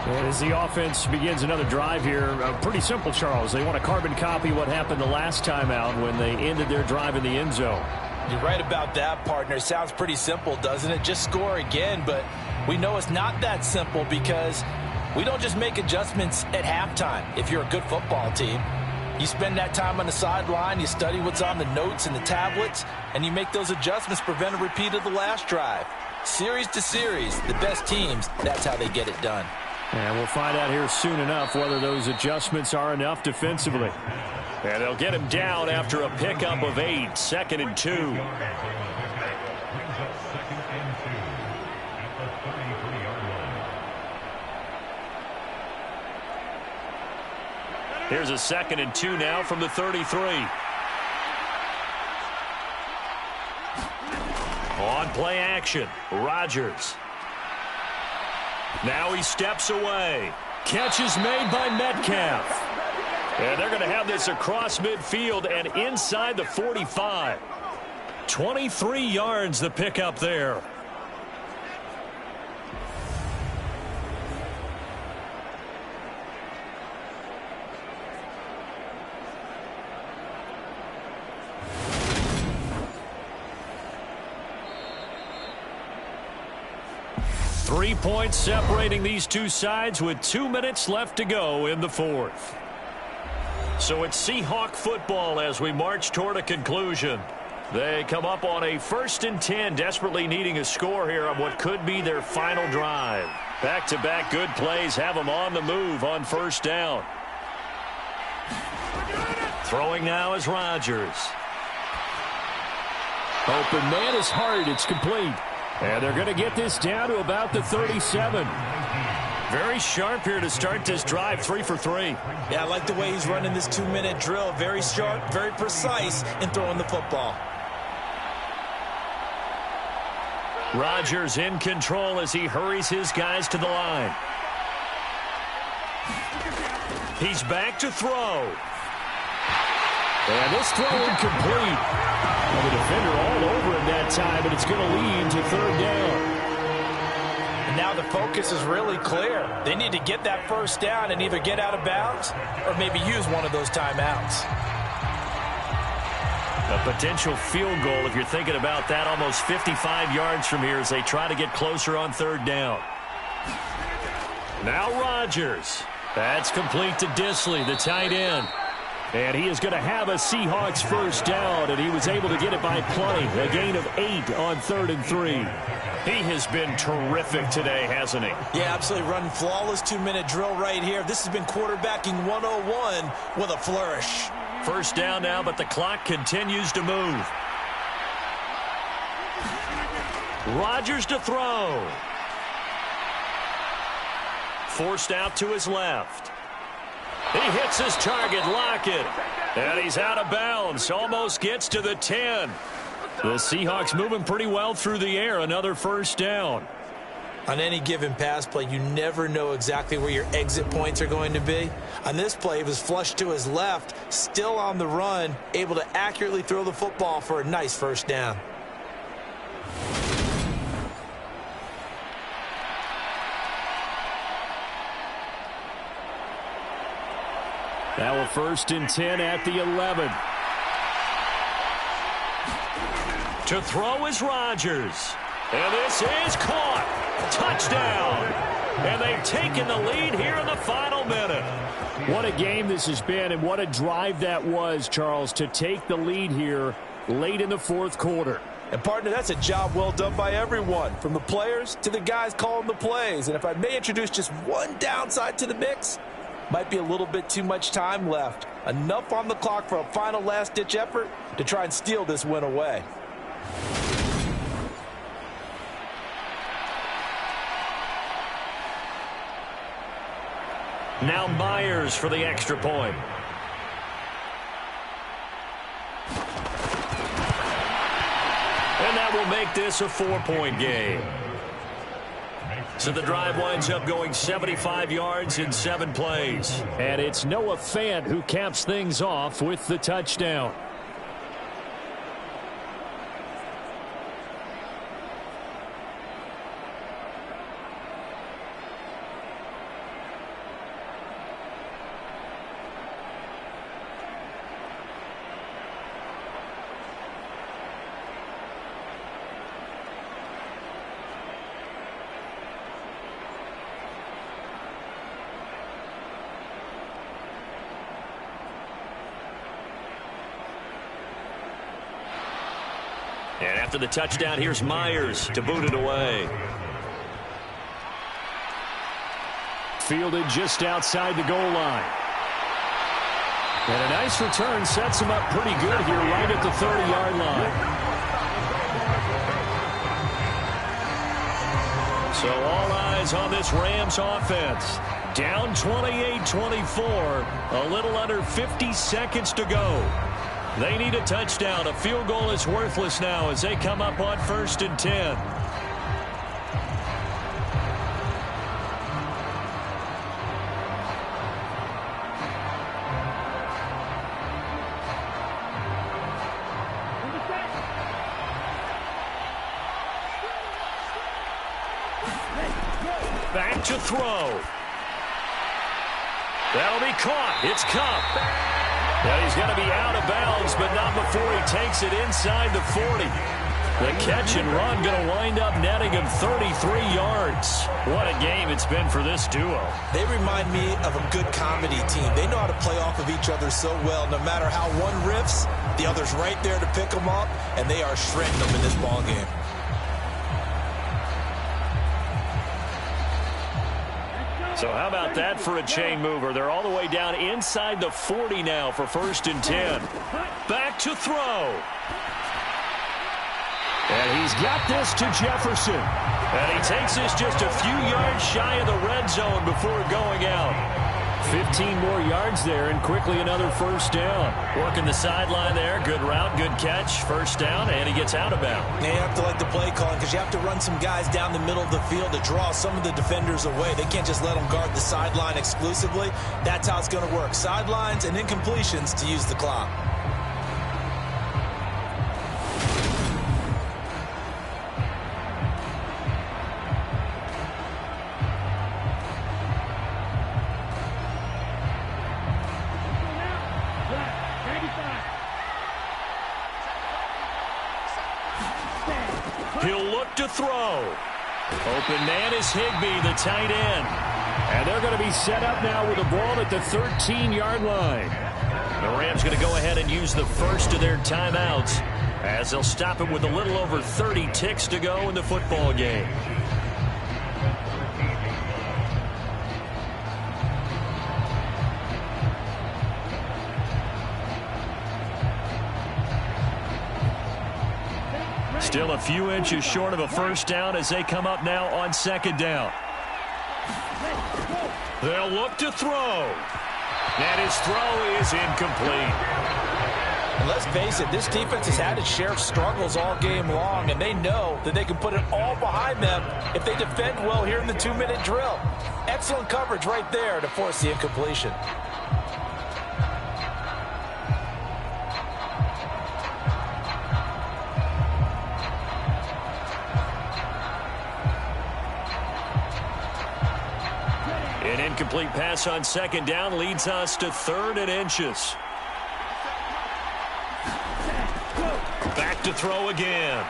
And as the offense begins another drive here, pretty simple, Charles. They want to carbon copy what happened the last time out when they ended their drive in the end zone. You're right about that, partner. It sounds pretty simple, doesn't it? Just score again, but we know it's not that simple because we don't just make adjustments at halftime if you're a good football team. You spend that time on the sideline, you study what's on the notes and the tablets, and you make those adjustments to prevent a repeat of the last drive. Series to series, the best teams, that's how they get it done. And we'll find out here soon enough whether those adjustments are enough defensively. And they'll get him down after a pickup of 8, 2nd and 2. Here's a 2nd and 2 now from the 33. On play action, Rodgers. Now he steps away. Catch is made by Metcalf. And they're going to have this across midfield and inside the 45. 23 yards the pickup there. Three points separating these two sides with 2 minutes left to go in the fourth. So it's Seahawk football as we march toward a conclusion. They come up on a 1st and 10, desperately needing a score here on what could be their final drive. Back-to-back good plays have them on the move on 1st down. Throwing now is Rodgers. Open man is hard. It's complete. And they're going to get this down to about the 37. Very sharp here to start this drive, 3 for 3. Yeah, I like the way he's running this 2-minute drill. Very sharp, very precise in throwing the football. Rodgers in control as he hurries his guys to the line. He's back to throw. And this throw incomplete. Well, the defender all over him that time, but it's going to lead to 3rd down. And now the focus is really clear. They need to get that 1st down and either get out of bounds or maybe use one of those timeouts. A potential field goal, if you're thinking about that, almost 55 yards from here as they try to get closer on 3rd down. Now Rodgers. That's complete to Disley, the tight end. And he is going to have a Seahawks 1st down, and he was able to get it by play. A gain of 8 on 3rd and 3. He has been terrific today, hasn't he? Yeah, absolutely. Running flawless 2-minute drill right here. This has been quarterbacking 101 with a flourish. 1st down now, but the clock continues to move. Rodgers to throw. Forced out to his left. He hits his target, Lockett. And he's out of bounds. Almost gets to the 10. The Seahawks moving pretty well through the air. Another 1st down. On any given pass play, you never know exactly where your exit points are going to be. On this play, it was flushed to his left, still on the run, able to accurately throw the football for a nice 1st down. Now a 1st and 10 at the 11. To throw is Rodgers. And this is caught. Touchdown. And they've taken the lead here in the final minute. What a game this has been, and what a drive that was, Charles, to take the lead here late in the 4th quarter. And, partner, that's a job well done by everyone, from the players to the guys calling the plays. And if I may introduce just one downside to the mix, might be a little bit too much time left. Enough on the clock for a final last-ditch effort to try and steal this win away. Now Myers for the extra point. And that will make this a 4-point game. So the drive winds up going 75 yards in 7 plays. And it's Noah Fant who caps things off with the touchdown. After the touchdown, here's Myers to boot it away. Fielded just outside the goal line. And a nice return sets him up pretty good here right at the 30-yard line. So all eyes on this Rams offense. Down 28-24, a little under 50 seconds to go. They need a touchdown. A field goal is worthless now as they come up on 1st and 10. Back to throw. That'll be caught. It's Cup. Now he's going to be out of bounds, but not before he takes it inside the 40. The catch and run going to wind up netting him 33 yards. What a game it's been for this duo. They remind me of a good comedy team. They know how to play off of each other so well. No matter how one riffs, the other's right there to pick them up, and they are shredding them in this ball game. So how about that for a chain mover? They're all the way down inside the 40 now for 1st and 10. Back to throw. And he's got this to Jefferson. And he takes this just a few yards shy of the red zone before going out. 15 more yards there and quickly another 1st down. Working the sideline there. Good route, good catch. 1st down, and he gets out of bounds. You have to like the play calling because you have to run some guys down the middle of the field to draw some of the defenders away. They can't just let them guard the sideline exclusively. That's how it's going to work. Sidelines and incompletions to use the clock. He'll look to throw. Open man is Higbee, the tight end. And they're going to be set up now with the ball at the 13-yard line. The Rams going to go ahead and use the first of their timeouts as they'll stop it with a little over 30 ticks to go in the football game. Still a few inches short of a 1st down as they come up now on 2nd down. They'll look to throw. And his throw is incomplete. And let's face it, this defense has had its share of struggles all game long, and they know that they can put it all behind them if they defend well here in the 2-minute drill. Excellent coverage right there to force the incompletion. An incomplete pass on 2nd down leads us to 3rd and inches. Back to throw again.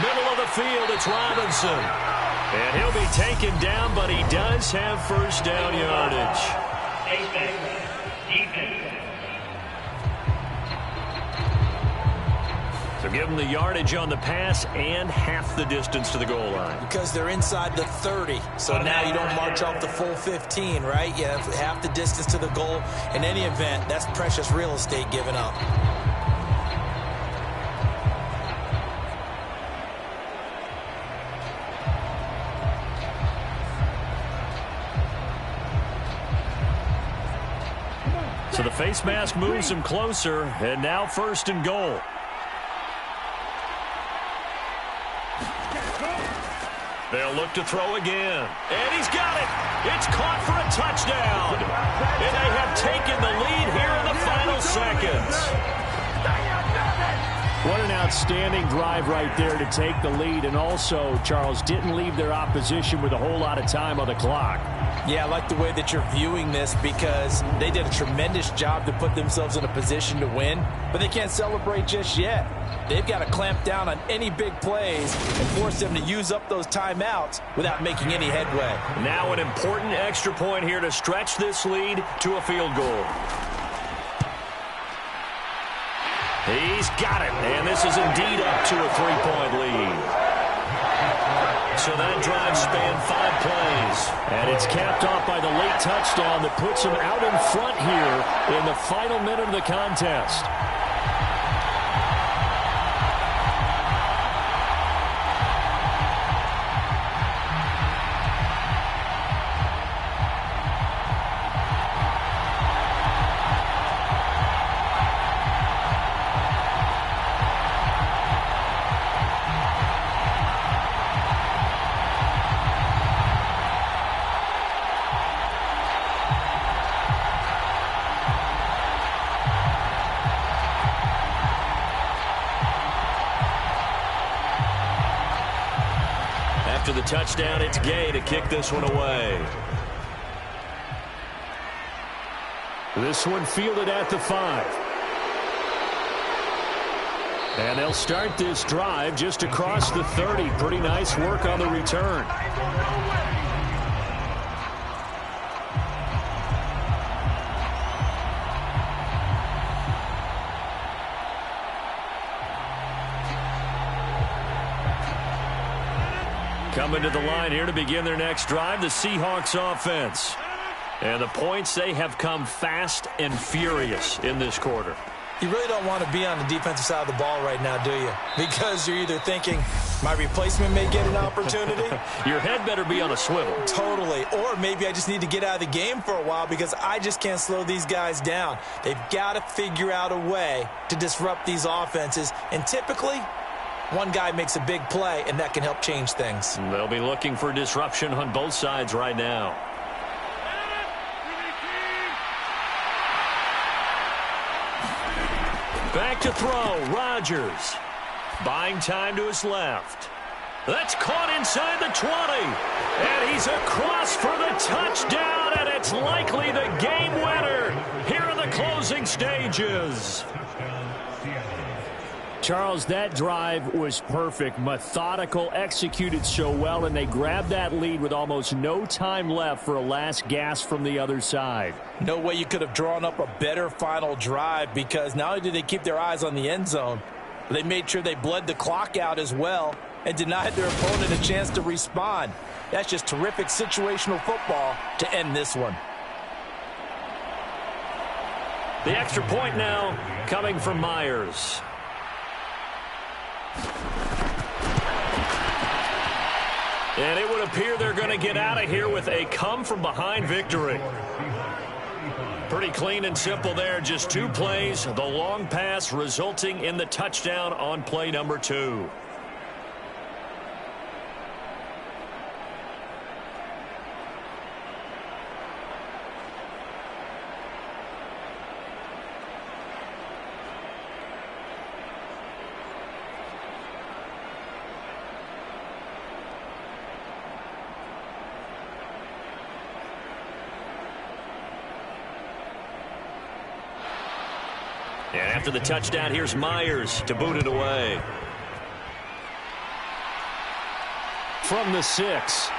Middle of the field, it's Robinson. And he'll be taken down, but he does have 1st down yardage. So give them the yardage on the pass and half the distance to the goal line. Because they're inside the 30, so now you don't march off the full 15, right? You have half the distance to the goal. In any event, that's precious real estate given up. So the face mask moves him closer, and now 1st and goal. They'll look to throw again. And he's got it. It's caught for a touchdown. And they have taken the lead here in the final seconds. What an outstanding drive right there to take the lead. And also, Charles, didn't leave their opposition with a whole lot of time on the clock. Yeah, I like the way that you're viewing this because they did a tremendous job to put themselves in a position to win, but they can't celebrate just yet. They've got to clamp down on any big plays and force them to use up those timeouts without making any headway. Now an important extra point here to stretch this lead to a field goal. He's he's got it. And this is indeed up to a 3-point lead. So that drive spanned 5 plays. And it's capped off by the late touchdown that puts him out in front here in the final minute of the contest. After the touchdown, it's Gay to kick this one away. This one fielded at the 5. And they'll start this drive just across the 30. Pretty nice work on the return. Coming to the line here to begin their next drive, the Seahawks offense. And the points, they have come fast and furious in this quarter. You really don't want to be on the defensive side of the ball right now, do you? Because you're either thinking, my replacement may get an opportunity. Your head better be on a swivel. Totally. Or maybe I just need to get out of the game for a while because I just can't slow these guys down. They've got to figure out a way to disrupt these offenses. And typically, one guy makes a big play, and that can help change things. They'll be looking for disruption on both sides right now. Back to throw, Rodgers. Buying time to his left. That's caught inside the 20. And he's across for the touchdown, and it's likely the game winner here in the closing stages. Charles, that drive was perfect, methodical, executed so well, and they grabbed that lead with almost no time left for a last gasp from the other side. No way you could have drawn up a better final drive because not only did they keep their eyes on the end zone, but they made sure they bled the clock out as well and denied their opponent a chance to respond. That's just terrific situational football to end this one. The extra point now coming from Myers. And it would appear they're going to get out of here with a come-from-behind victory. Pretty clean and simple there. Just 2 plays. The long pass resulting in the touchdown on play number 2. And after the touchdown, here's Myers to boot it away. From the 6.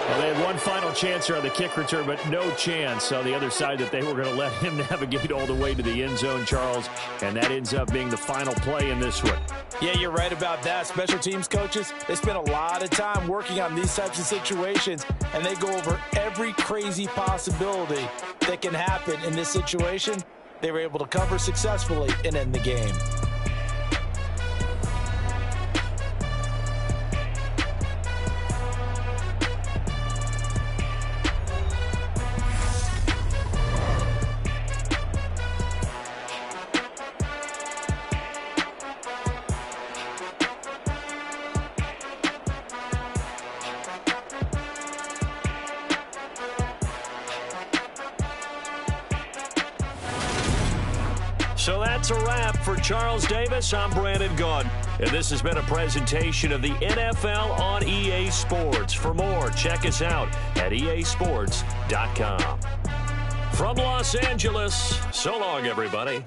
Well, they had one final chance here on the kick return, but no chance on the other side that they were going to let him navigate all the way to the end zone, Charles. And that ends up being the final play in this one. Yeah, you're right about that. Special teams coaches, they spend a lot of time working on these types of situations, and they go over every crazy possibility that can happen in this situation. They were able to cover successfully and end the game. So that's a wrap for Charles Davis. I'm Brandon Gunn. And this has been a presentation of the NFL on EA Sports. For more, check us out at easports.com. From Los Angeles, so long, everybody.